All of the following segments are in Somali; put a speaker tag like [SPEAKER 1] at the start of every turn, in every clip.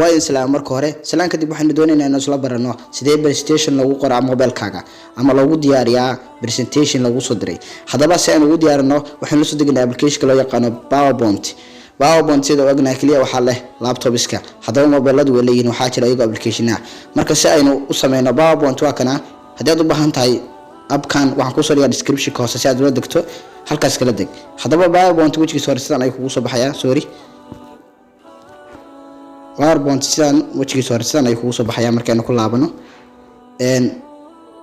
[SPEAKER 1] waa islaam marka hore salaan kadib waxaan doonaynaa inaan isla barano sidee presentation lagu qoraa mobilkaaga ama lagu diyaariyaa presentation lagu soo diray hadaba si aan ugu diyaarino waxaan la soo degnaa application loo yaqaan PowerPoint sida ognahay kaliya waxa leh laptopska hadaba mobiladu way leeyihiin waxa jira iyaga application marka si aynu u sameeyno PowerPoint waa kana hadii aad u baahan tahay abkan waxaan ku soo dhigaa description ka hoose si aad ula degto halkaas kala deg hadaba PowerPoint wajigiisa hore sidaan ay kugu soo baxaya PowerPoint sidaan wajigiisa hore sidaan ay kugu soo baxaya markaan ku laabano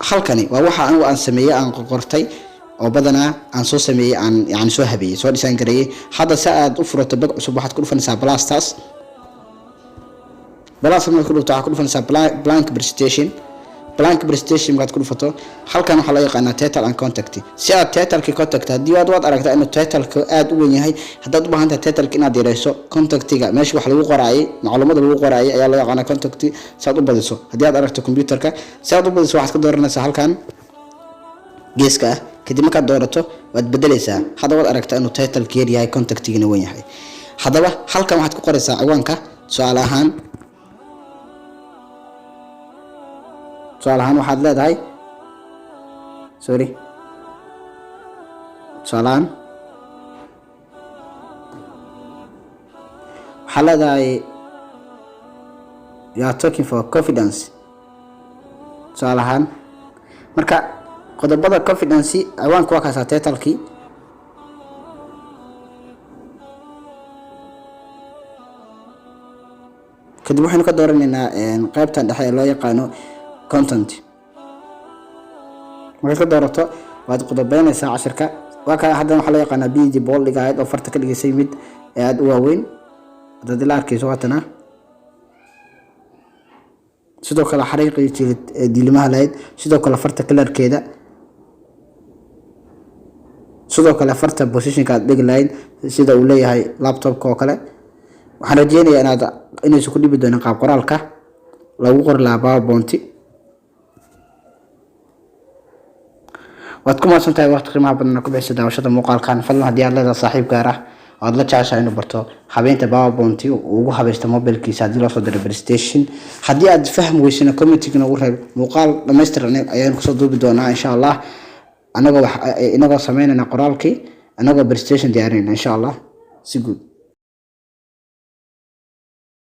[SPEAKER 1] halkani waa waxa aan sameeyay aan qortay oo badana aan soo sameeyay aan yani soo habeeyay soo design gareeyay hada saad u furato bag cusub waxaad ku dhufanaysaa blastas marka ku dhufanaysaa blank presentation baad ku dhufato halkan waxa la yaqaanaa title and contact si aad title-ka contact hadii aad aragtaa in title-ka aad u weyn yahay hadaad u baahan tahay title-ka inaad diirayso contact-ga meesha wax lagu qoraayay macluumaadka lagu qoraayay ayaa la yaqaanaa contact si aad u badiso hadii aad aragto computer-ka si aad u badiso waxaad ka dooranaysaa halkan geeska kadib markaad doorato waad bedelaysaa hadaba aragtaa inuu title-ka yahay contact-gina weyn yahay hadaba halkan waxaad ku qoraysaa ciwaanka su'aal ahaan waxaad leedahay waxaad leedahay you are talking for confidence su'aalahan marka qodobada confidence ciwaanka waa kaasa title-kii kadib waxaynu ka dooranaynaa qaybtan dhexe ee loo yaqaano content marka doorato waad qodobaynaysaa casharka waa ka hadda waxa loo yaqaan BD bold guide oo farta ka dhigisay mid aad u waaweyn dad la arkayso watana sidoo kale xariiqii diilmaha lahayd sidoo kale farta kalarkeeda sidoo kale farta position-ka aad dhigi lahayd sida uu leeyahay laptop-ka oo kale waxaan rajeynayaa inay isku dhibi doonaan qaab qoraalka lagu qori lahaa PowerPoint waad ku maasantahay waqti qiimaha badan ku bixisa daawashada muuqaalkan fadlan hadii aad leedahay saaxiib gaar ah oo aad la jeceshahay inuu barto habeynta PowerPoint ugu habaysto mobilkiisa hadii loo soo diray presentation hadii aad fahmi weysana comment-gina ugu reeb muuqaal dhameystiran ayaan ku soo duubi doonaa insha Allah anagoo sameynayna qoraalkii anagoo presentation diyaarinayna insha Allah si guud